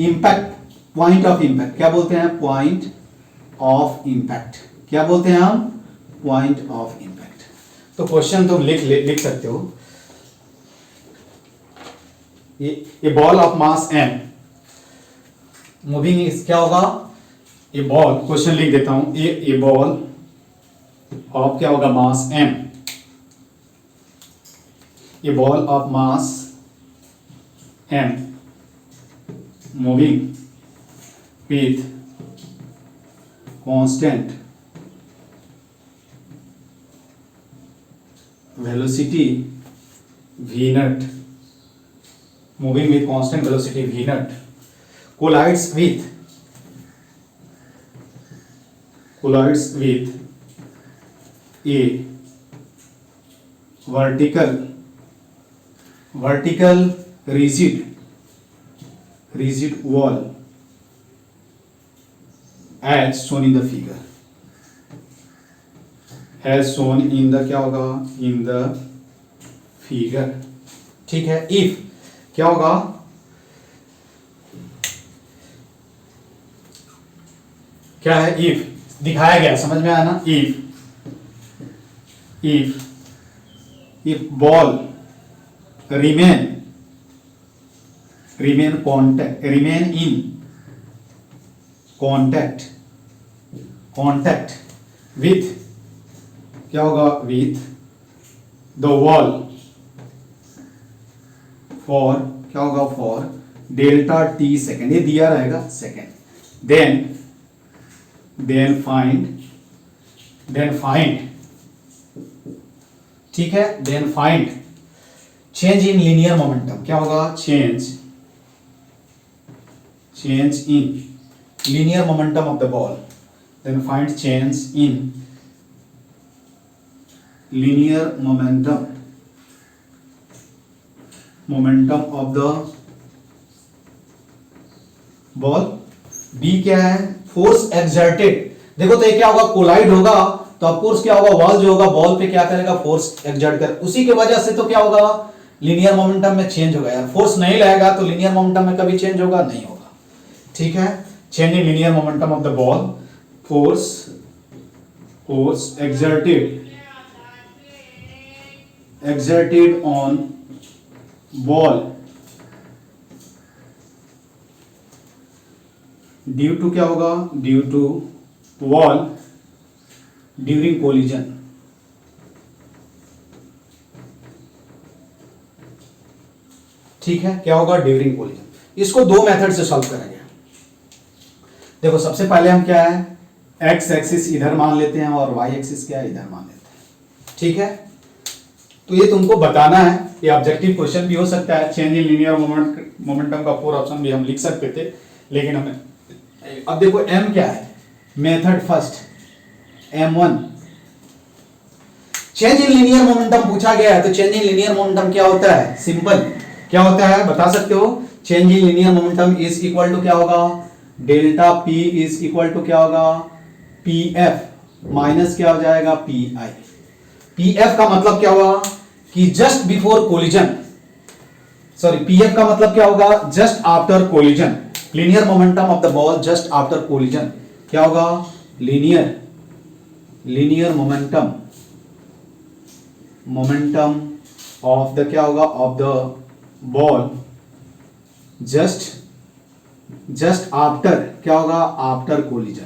Impact, point of impact. क्या बोलते हैं? Point of impact. क्या बोलते हैं हम? Point of impact. तो क्वेश्चन तुम लिख सकते हो, a ball of mass m moving is, क्या होगा? ए बॉल, क्वेश्चन लिख देता हूं, ए बॉल ऑफ क्या होगा? मास m, A ball of mass m moving with constant velocity v naught, moving with constant velocity v naught, collides with a vertical rigid wall as shown in the figure, as shown in the, क्या होगा? in the figure। ठीक है। if क्या होगा? क्या है? if दिखाया गया, समझ में आया ना? if ball remain in contact with, क्या होगा? with the wall for, क्या होगा? for delta t सेकेंड, ये दिया रहेगा सेकेंड, then find, ठीक है, then find change in linear momentum। क्या होगा? change in linear momentum of the ball, then find change in linear momentum of the ball। B क्या है? Force exerted. देखो तो ये क्या होगा? कोलाइड होगा तो ऑफ कोर्स क्या होगा? वॉल जो होगा बॉल पे क्या करेगा? फोर्स एक्सर्ट कर, उसी के वजह से तो क्या होगा? लीनियर मोमेंटम में चेंज होगा यार। फोर्स नहीं लगेगा तो लीनियर मोमेंटम में कभी चेंज होगा? नहीं होगा। ठीक है। Change in linear momentum of the ball, force exerted on ball due to, क्या होगा? due to wall during collision। ठीक है। क्या होगा? During collision. इसको दो मेथड से सॉल्व करेंगे। देखो सबसे पहले हम क्या है? एक्स एक्सिस इधर मान लेते हैं और वाई एक्सिस क्या है? इधर मान लेते हैं। ठीक है। तो ये तुमको बताना है, ये ऑब्जेक्टिव क्वेश्चन भी हो सकता है। चेंज इन लीनियर मोमेंटम का 4 ऑप्शन भी हम लिख सकते थे, लेकिन हमें अब देखो m क्या है? Method first m1 change in linear momentum पूछा गया है, तो चेंज इन लीनियर मोमेंटम क्या होता है? सिंपल क्या होता है बता सकते हो? Change in linear momentum is equal to क्या होगा? Delta p is equal to क्या होगा? pf माइनस क्या हो जाएगा? pi। pf का मतलब क्या हुआ? कि just before collision, sorry pf का मतलब क्या होगा? Just after collision, linear momentum of the ball just after collision क्या होगा? लीनियर मोमेंटम ऑफ द, क्या होगा? Of the ball just after, क्या होगा? After collision.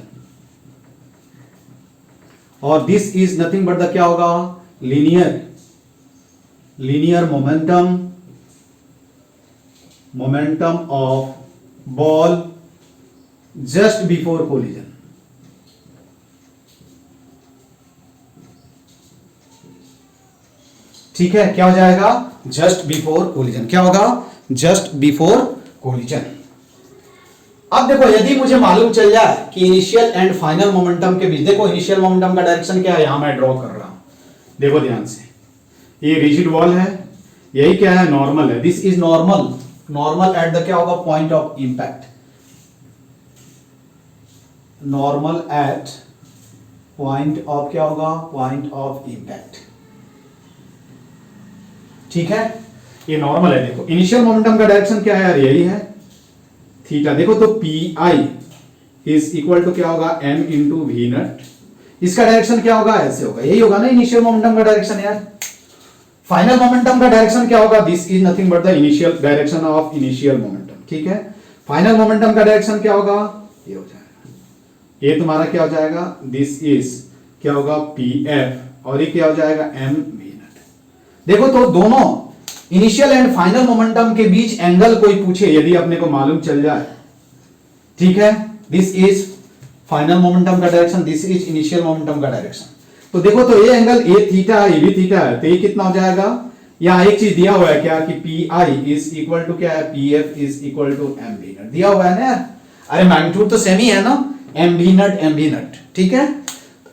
और this is nothing but the, क्या होगा? Linear momentum of ball just before collision. ठीक है। क्या हो जाएगा? Just before collision. क्या होगा? Just before collision. अब देखो यदि मुझे मालूम चल जाए कि इनिशियल एंड फाइनल मोमेंटम के बीच, देखो इनिशियल मोमेंटम का डायरेक्शन क्या है? यहां मैं ड्रॉ कर रहा हूं, देखो ध्यान से। ये रिजिड वॉल है, यही क्या है? नॉर्मल है। This is normal at the, क्या होगा? Point of impact. Normal at point of, क्या होगा? Point of impact. ठीक है, ये नॉर्मल है। देखो इनिशियल मोमेंटम का डायरेक्शन क्या है यार, यही है थीटा। देखो तो P I is equal to क्या होगा, एम इंटू वी नट। इसका डायरेक्शन क्या होगा, ऐसे होगा, यही होगा ना इनिशियल मोमेंटम का डायरेक्शन यार। फाइनल मोमेंटम का डायरेक्शन क्या होगा, this is nothing but the initial direction of initial momentum. ठीक है, फाइनल मोमेंटम का डायरेक्शन क्या होगा, ये हो जाएगा, ये तुम्हारा क्या हो जाएगा, दिस इज क्या होगा पी एफ, और ये क्या हो जाएगा एम वी नट। देखो तो दोनों इनिशियल एंड फाइनल मोमेंटम के बीच एंगल कोई पूछे, यदि अपने को मालूम चल जाए, ठीक है, दिस इज फाइनल मोमेंटम का direction, this is initial momentum का डायरेक्शन। तो देखो तो ये एंगल ए थीटा है, ये भी थीटा है, तो ये कितना हो जाएगा, यहां एक चीज दिया हुआ है क्या कि P I is equal to क्या है, P F is equal to M V naught दिया हुआ है ना यार। अरे मैग्नीट्यूड तो सेम ही है ना, एम वी नट, ठीक है।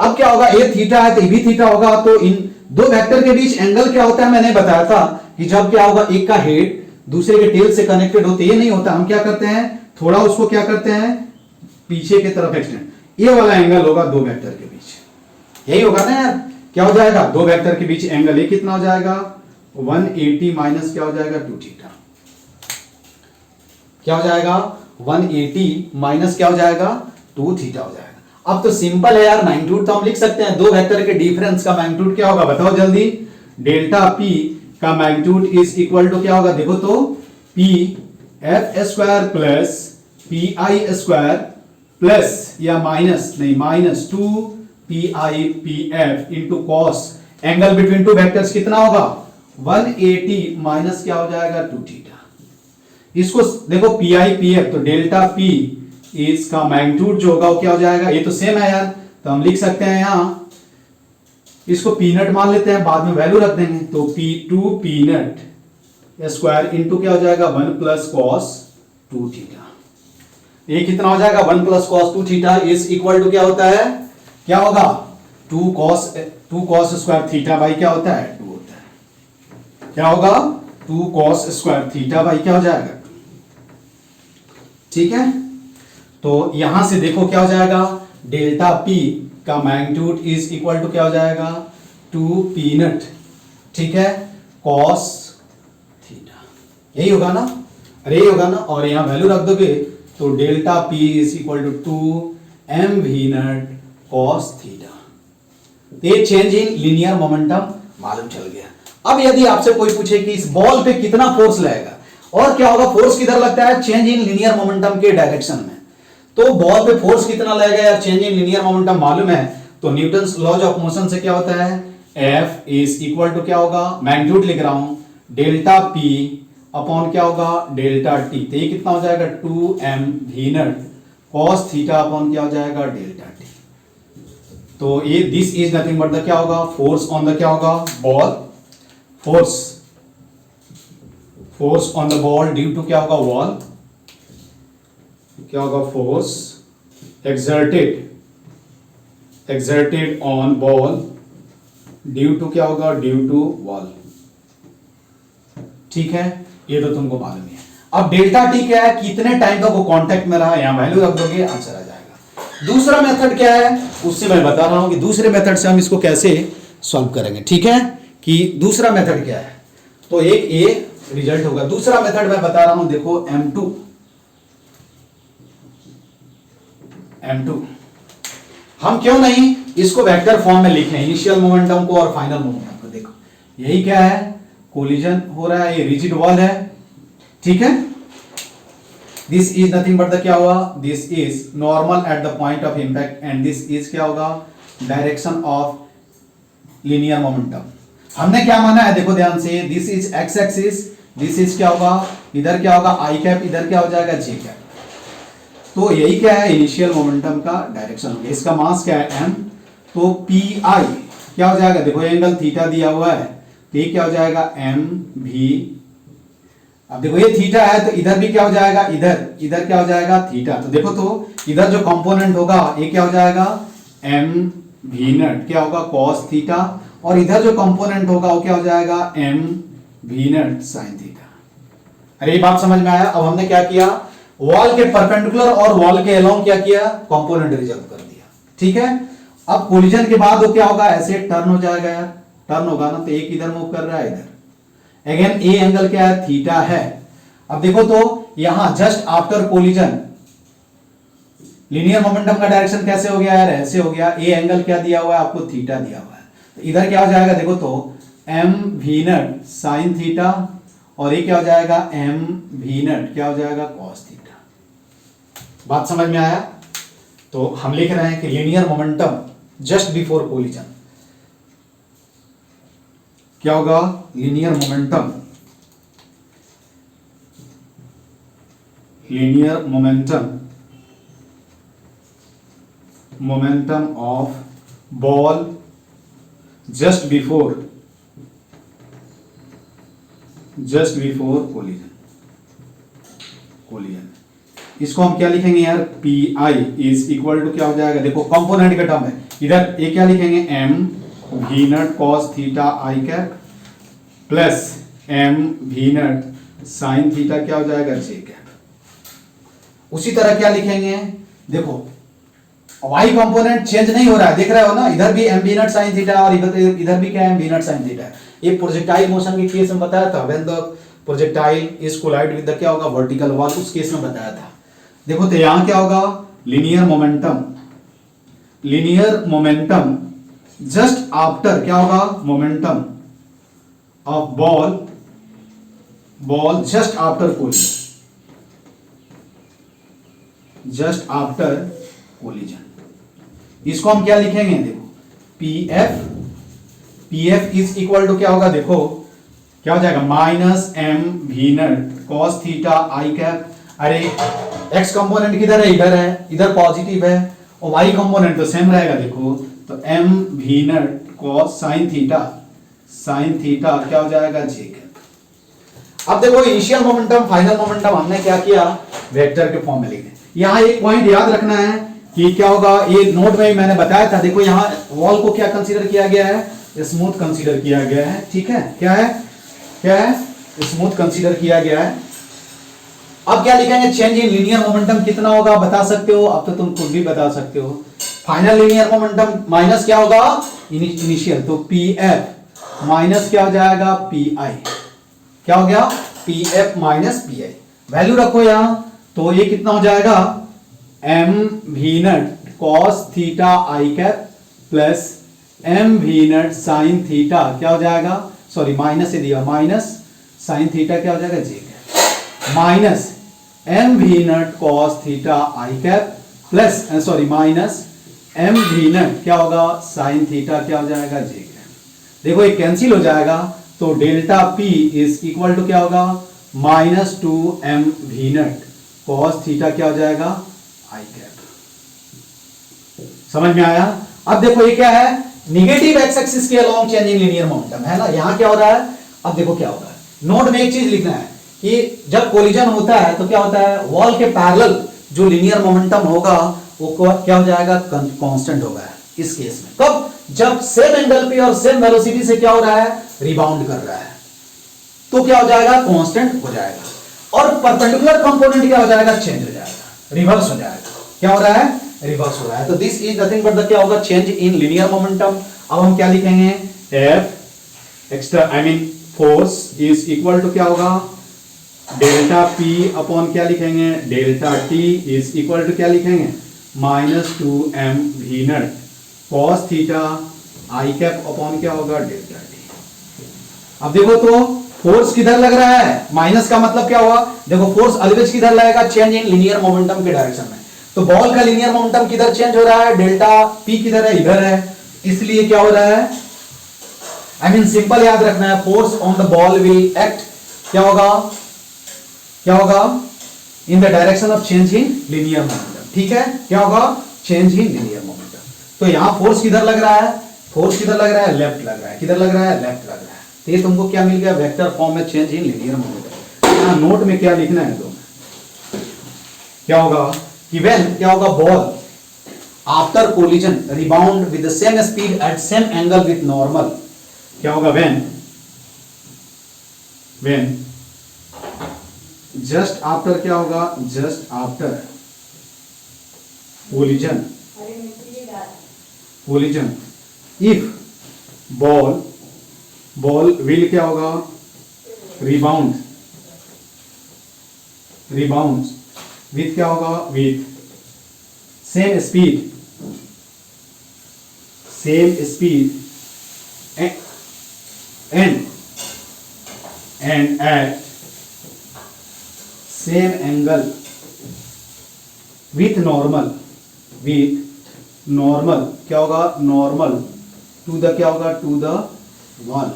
अब क्या होगा, ए थीटा है तो ये भी थीटा होगा, तो इन दो वेक्टर के बीच एंगल क्या होता है, मैंने बताया था कि जब क्या होगा, एक का हेड दूसरे के टेल से कनेक्टेड होते, ये नहीं होता, हम क्या करते हैं, थोड़ा उसको क्या करते हैं, पीछे की तरफ एक्सटेंड, ये वाला एंगल होगा दो वेक्टर के बीच, यही होगा ना यार। क्या हो जाएगा, दो वेक्टर के बीच एंगल, ये कितना हो जाएगा 180 माइनस क्या हो जाएगा 2 थीटा, क्या हो जाएगा 180 माइनस क्या हो जाएगा 2 थीटा हो जाएगा। अब तो सिंपल है यार, मैग्नीट्यूड तो हम लिख सकते हैं, दो वेक्टर के डिफरेंस का मैग्नीट्यूड क्या होगा, बताओ जल्दी। डेल्टा पी का मैग्नीट्यूड इज इक्वल टू क्या होगा, देखो तो P F square plus P I square plus या माइनस नहीं minus 2 P I P F into cos angle between two vectors कितना होगा 180 माइनस क्या हो जाएगा 2 थीटा। इसको देखो पी आई पी एफ, तो डेल्टा पी इसका मैग्नीट्यूड जो होगा वो क्या हो जाएगा, ये तो सेम है यार, तो हम लिख सकते हैं यहां, इसको पी नट मान लेते हैं, बाद में वैल्यू रख देंगे, तो P two P naught square into क्या हो जाएगा 1 प्लस कॉस 2 थीटा। ये कितना हो जाएगा 1 plus cos 2 theta is equal to क्या होता है, क्या होगा 2 कॉस स्क्वायर थीटा बाई क्या होता है 2 होता है, क्या होगा 2 कॉस स्क्वायर थीटा बाई क्या हो जाएगा 2। ठीक है, तो यहां से देखो क्या हो जाएगा, डेल्टा पी का मैग्नीट्यूड इज इक्वल टू क्या हो जाएगा 2 पी नट, ठीक है, कॉस थीटा, यही होगा ना, अरे यही होगा ना, और यहां वैल्यू रख दोगे तो delta P is equal to 2 M V naught cos theta. ये चेंज इन लीनियर मोमेंटम मालूम चल गया। अब यदि आपसे कोई पूछे कि इस बॉल पे कितना फोर्स लगेगा और क्या होगा, फोर्स किधर लगता है, चेंज इन लीनियर मोमेंटम के डायरेक्शन में, तो बॉल पे फोर्स कितना लगेगा या चेंज इन लीनियर मोमेंटम मालूम है, तो न्यूटन्स लॉज ऑफ मोशन से क्या होता है, F इज इक्वल टू क्या होगा, मैग्नीट्यूड लिख रहा हूं, डेल्टा P अपॉन क्या होगा डेल्टा T, तो ये कितना हो जाएगा 2m v naught cos theta upon क्या हो जाएगा डेल्टा T। तो ये this is nothing but the क्या होगा, फोर्स ऑन द क्या होगा ball, force on the ball due to क्या होगा वॉल, क्या होगा force exerted on ball due to क्या होगा, ड्यू टू वॉल। ठीक है, ये तो तुमको मालूम है। अब डेल्टा टी क्या है, कितने टाइम तक वो कांटेक्ट में रहा, यहां वैल्यू रख दोगे आंसर आ जाएगा। दूसरा मेथड क्या है, उससे मैं बता रहा हूं कि दूसरे मेथड से हम इसको कैसे सॉल्व करेंगे। ठीक है, कि दूसरा मेथड क्या है, तो एक ए रिजल्ट होगा। दूसरा मेथड मैं बता रहा हूं, देखो M2 हम क्यों नहीं इसको वेक्टर फॉर्म में लिखें, इनिशियल मोमेंटम को और फाइनल मोमेंटम को। देखो यही क्या है, कोलिजन हो रहा है, ये रिजिड वॉल है, ठीक है, this is nothing but the क्या हुआ, this is normal at the point of impact and this is क्या होगा डायरेक्शन ऑफ लीनियर मोमेंटम। हमने क्या माना है, देखो ध्यान से, this is x axis, this is क्या होगा, इधर क्या होगा आई कैप, इधर क्या हो जाएगा जे कैप। तो यही क्या है, इनिशियल मोमेंटम का डायरेक्शन हो गया। इसका मास क्या है m, तो पी आई क्या हो जाएगा, देखो एंगल थीटा दिया हुआ है, तो ये क्या हो जाएगा एम भी, अब देखो ये थीटा है तो इधर भी क्या हो जाएगा, इधर क्या हो जाएगा थीटा, तो देखो तो इधर जो कंपोनेंट होगा ये क्या हो जाएगा एम भी नट क्या होगा कॉस थीटा, और इधर जो कंपोनेंट होगा वो क्या हो जाएगा एम भी नट साइन थीटा। अरे ये बात समझ में आया। अब हमने क्या किया, वॉल के परपेंडिकुलर और वॉल के अलोंग क्या किया, कंपोनेंट रिजर्व कर दिया। ठीक है, अब कोलिजन के बाद वो क्या होगा, ऐसे टर्न हो जाएगा यार, टर्न होगा ना, तो एक इधर मूव कर रहा है, इधर अगेन ए एंगल क्या है, थीटा है। अब देखो तो यहां just after collision linear momentum का डायरेक्शन कैसे हो गया यार, ऐसे हो गया। ए एंगल क्या दिया हुआ है आपको, थीटा दिया हुआ है। तो इधर क्या हो जाएगा देखो तो M V naught sine theta, और ये क्या हो जाएगा एम वी नट क्या हो जाएगा कॉस थीटा। बात समझ में आया? तो हम लिख रहे हैं कि linear momentum just before collision क्या होगा, linear momentum, linear momentum of ball just before collision. इसको हम क्या लिखेंगे यार, P I is equal to क्या हो जाएगा, देखो कंपोनेंट का टर्म है, इधर ये क्या लिखेंगे M V naught cos theta I cap plus M V naught sine theta क्या हो जाएगा जे कैप। उसी तरह क्या लिखेंगे, देखो वाई कंपोनेंट चेंज नहीं हो रहा है, देख रहे हो ना, इधर भी M V naught sine theta और इधर भी क्या है M V naught sine theta. ये प्रोजेक्टाइल मोशन के केस में बताया था, when the projectile is collide with the क्या होगा वर्टिकल वॉल, उस केस में बताया था। देखो तो यहां क्या होगा, लीनियर मोमेंटम जस्ट आफ्टर क्या होगा, momentum of ball just after collision. इसको हम क्या लिखेंगे, देखो P F is equal to क्या होगा, देखो क्या हो जाएगा minus M V naught cos theta I cap. अरे एक्स कंपोनेंट किधर है, इधर है, इधर पॉजिटिव है, और वाई कंपोनेंट तो सेम रहेगा, देखो तो M V naught cos sine theta क्या हो जाएगा जे कैप। अब देखो इनिशियल मोमेंटम फाइनल मोमेंटम हमने क्या किया, वेक्टर के फॉर्म में लिखे। यहां एक पॉइंट याद रखना है कि क्या होगा, ये नोट में मैंने बताया था, देखो यहां वॉल को क्या कंसीडर किया गया है, स्मूथ कंसीडर किया गया है, ठीक है, क्या है स्मूथ कंसीडर किया गया है। अब क्या लिखेंगे, चेंज इन लीनियर मोमेंटम कितना होगा बता सकते हो, अब तो तुम खुद भी बता सकते हो। फाइनल लीनियर मोमेंटम माइनस क्या होगा इनिशियल, तो पी एफ माइनस क्या हो जाएगा पी आई, क्या हो गया P F minus P I. Value रखो यहां, तो ये कितना हो जाएगा M V naught cos theta I cap plus M V naught sine theta क्या हो जाएगा, सॉरी माइनस से दिया, माइनस साइन थीटा क्या हो जाएगा J cap minus M V naught cos theta I cap plus sorry minus M V naught क्या होगा साइन थीटा क्या हो जाएगा जे कैप। देखो ये कैंसिल हो जाएगा, तो delta P is equal to क्या होगा minus two M V naught cos theta क्या हो जाएगा आई कैप। समझ में आया? अब देखो ये क्या है, निगेटिव एक्स एक्सिस के along change in linear momentum है ना, यहां क्या हो रहा है। अब देखो क्या होगा, नोट में एक चीज लिखना है कि जब कोलिजन होता है तो क्या होता है, वॉल के पैरेलल जो लीनियर मोमेंटम होगा वो क्या हो जाएगा कांस्टेंट होगा इस केस में। कब, जब सेम एंगल पे और सेम वेलोसिटी से क्या हो रहा है रिबाउंड कर रहा है, तो क्या हो जाएगा कांस्टेंट हो जाएगा, और परपेंडिकुलर कंपोनेंट क्या हो जाएगा चेंज हो जाएगा, रिवर्स हो जाएगा। क्या हो रहा है, रिवर्स हो रहा है। तो this is nothing but the क्या होगा चेंज इन लीनियर मोमेंटम। अब हम क्या लिखेंगे, F extra I mean force is equal to क्या होगा डेल्टा पी अपॉन क्या लिखेंगे, delta T is equal to क्या लिखेंगे minus two M V naught cos theta I cap upon क्या होगा डेल्टा टी। अब देखो तो फोर्स किधर लग रहा है, माइनस का मतलब क्या हुआ, देखो फोर्स ऑलवेज किधर लगेगा चेंज इन लीनियर मोमेंटम के डायरेक्शन में। तो बॉल का लीनियर मोमेंटम किधर चेंज हो रहा है, डेल्टा पी किधर है इधर है, इसलिए क्या हो रहा है आई मीन सिंपल याद रखना है, force on the ball will act क्या होगा in the direction of change in linear momentum. ठीक है, क्या होगा चेंज इन लीनियर मोमेंटम। तो यहां फोर्स किधर लग रहा है, फोर्स किधर लग रहा है लेफ्ट लग रहा है, किधर लग रहा है लेफ्ट लग रहा है। तो ये तुमको क्या मिल गया वेक्टर फॉर्म में चेंज इन लीनियर मोमेंटम। यहां नोट में क्या लिखना है तो क्या होगा कि व्हेन क्या होगा ball after collision rebound with the same speed at same angle with normal, क्या होगा व्हेन जस्ट आफ्टर क्या होगा just after collision if ball will क्या होगा रिबाउंड, रिबाउंड विथ क्या होगा, with same speed, same speed and at same angle with normal, with normal क्या होगा, नॉर्मल टू द क्या होगा, to the wall,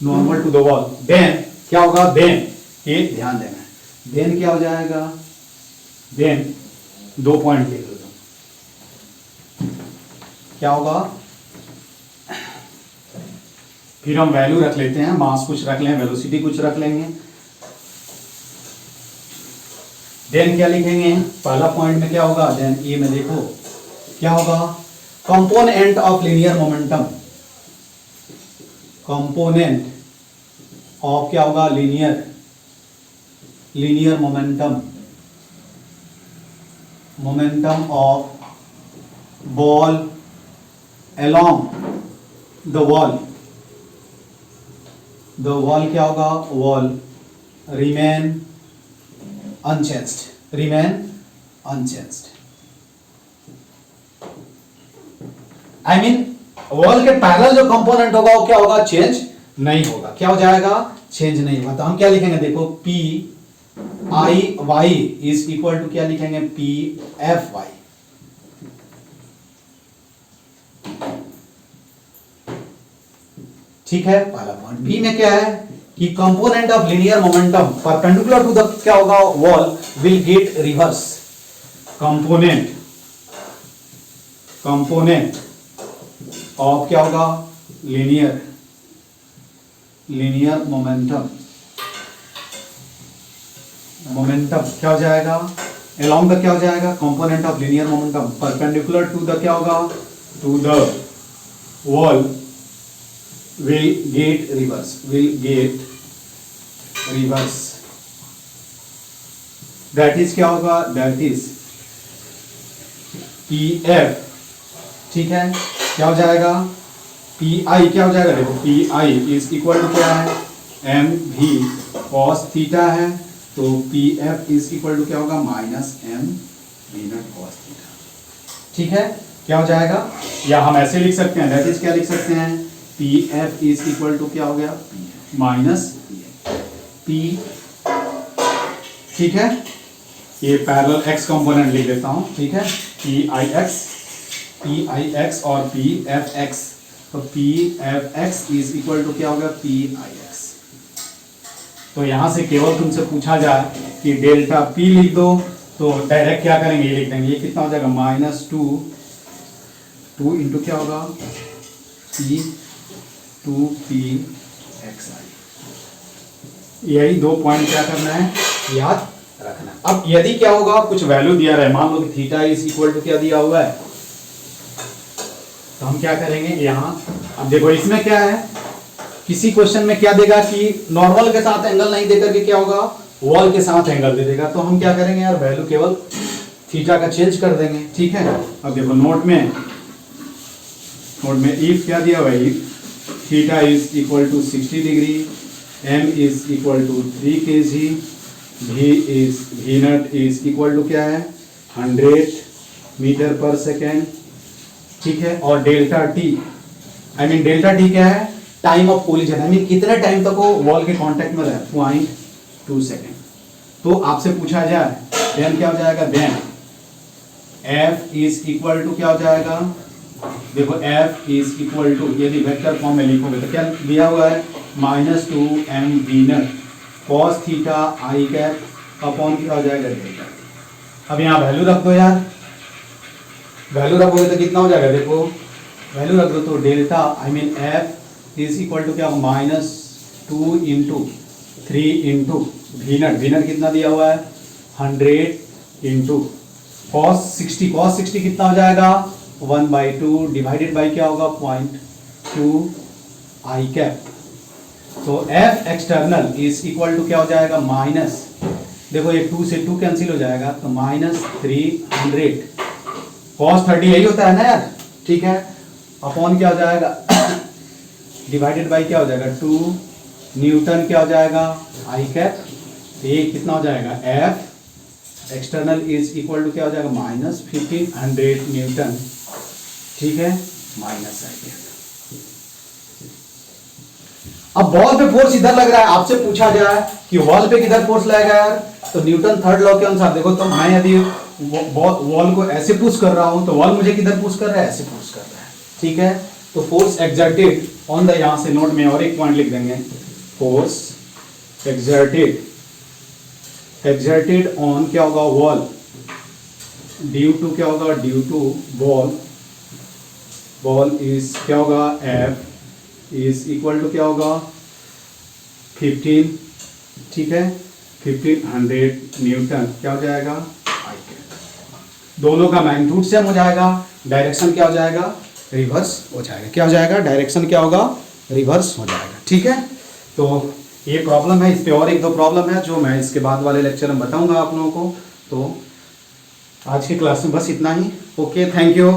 normal to the wall. Then क्या होगा, देन ये ध्यान देना है, देन क्या हो जाएगा, देन 2 पॉइंट लिख लो तुम, क्या होगा, फिर हम वैल्यू रख लेते हैं, मास कुछ रख लें, वेलोसिटी कुछ रख लेंगे। देन क्या लिखेंगे, पहला पॉइंट में क्या होगा, देन ए में देखो क्या होगा, component of linear momentum, component of क्या होगा, linear, linear momentum, momentum of ball along the wall, the wall क्या होगा, wall remain unchanged, remain unchanged, I mean wall के पैरेलल जो कंपोनेंट होगा वो क्या होगा, चेंज नहीं होगा, क्या हो जाएगा, चेंज नहीं होगा। तो हम क्या लिखेंगे, देखो P I Y is equal to क्या लिखेंगे, पी एफ वाई, ठीक है, पहला पॉइंट। बी में क्या है कि component of linear momentum perpendicular to the क्या होगा, wall will get reverse, component, component of क्या होगा, लीनियर, लीनियर मोमेंटम, मोमेंटम क्या हो जाएगा, अलोंग द क्या हो जाएगा, component of linear momentum perpendicular to the क्या होगा, to the wall will get reverse, will get reverse, that is क्या होगा, that is PF, ठीक है, क्या हो जाएगा, PI क्या हो जाएगा, देखो PI इज इक्वल टू क्या है, MV cos थीटा है, तो PF इज इक्वल टू क्या होगा, minus MV not cos theta, ठीक है, क्या हो जाएगा, या हम ऐसे लिख सकते हैं, that is क्या लिख सकते हैं, P F is equal to क्या हो गया, माइनस पी, ठीक है, ये पैरेलल एक्स कंपोनेंट लिख देता हूं, ठीक है, पी आई एक्स और पी एफ एक्स, तो P F X is equal to क्या हो गया, पी आई एक्स। तो यहां से केवल तुमसे पूछा जाए कि डेल्टा पी लिख दो, तो डायरेक्ट क्या करेंगे, ये लिख देंगे, ये कितना हो जाएगा, माइनस टू इंटू क्या होगा, पी 2p xi, यही 2 पॉइंट क्या करना है, याद रखना है। अब यदि क्या होगा, कुछ वैल्यू दिया रहा है, मान लो कि थीटा इज इक्वल टू क्या दिया हुआ है, तो हम क्या करेंगे यहां, अब देखो इसमें क्या है, किसी क्वेश्चन में क्या देगा कि नॉर्मल के साथ एंगल नहीं देकर के क्या होगा, वॉल के साथ एंगल दे देगा, तो हम क्या करेंगे यार, वैल्यू केवल थीटा का चेंज कर देंगे, ठीक है। अब देखो नोट में इफ क्या दिया हुआ है, if theta is equal to 60 degree, m is equal to 3 kg, v naught is equal to क्या है, 100 मीटर पर सेकेंड, ठीक है, और delta T, I mean delta T क्या है, time of collision, I mean कितने टाइम तक वो वॉल के कांटेक्ट में रहे, 0.2 सेकेंड। तो आपसे पूछा जाए देन क्या हो जाएगा, then f is equal to क्या हो जाएगा, देखो f इज इक्वल टू, यदि वेक्टर फॉर्म में लिखोगे तो क्या दिया हुआ है, -2m v naught cos theta I cap upon क्या हो जाएगा, डेल्टा। अब यहाँ वैल्यू रख दो यार, वैल्यू रखोगे तो कितना हो जाएगा, देखो वैल्यू रख दो तो delta, I mean f is equal to क्या, -2 इंटू 3 इंटू वी नॉट कितना दिया हुआ है, 100 इंटू cos 60 कितना हो जाएगा, 1/2 डिवाइडेड बाई क्या होगा, 0.2 आई कैप। तो f external is equal to क्या हो जाएगा, माइनस, देखो ये 2 से 2 कैंसिल हो जाएगा, तो -300 cos 30 यही होता है ना यार, ठीक है, अपॉन क्या हो जाएगा डिवाइडेड बाई क्या हो जाएगा, 2 न्यूटन क्या हो जाएगा आई कैप, तो ये कितना हो जाएगा F external is equal to क्या हो जाएगा माइनस 1500 न्यूटन, ठीक है, माइनस आई कैप। अब बॉल पे फोर्स इधर लग रहा है, आपसे पूछा जाए कि वॉल पे किधर फोर्स लगेगा यार, तो न्यूटन थर्ड लॉ के अनुसार देखो, तो मैं यदि वॉल को ऐसे पुश कर रहा हूं तो वॉल मुझे किधर पुश कर रहा है, ऐसे पुश कर रहा है, ठीक है। तो फोर्स एक्सर्टेड ऑन द, यहां से नोट में और एक पॉइंट लिख देंगे, फोर्स एक्सर्टेड ऑन क्या होगा वॉल, ड्यू टू क्या होगा, ड्यू टू बॉल इज क्या होगा एफ इज इक्वल टू क्या होगा 15, ठीक है, 1500 न्यूटन क्या हो जाएगा आई कैप। दोनों का मैग्नीट्यूड सेम हो जाएगा, डायरेक्शन क्या हो जाएगा रिवर्स हो जाएगा, क्या हो जाएगा डायरेक्शन क्या होगा रिवर्स हो जाएगा, ठीक है। तो ये प्रॉब्लम है, इस पे और एक दो प्रॉब्लम है जो मैं इसके बाद वाले लेक्चर में बताऊंगा आप लोगों को। तो आज की क्लास में बस इतना ही, ओके, थैंक यू।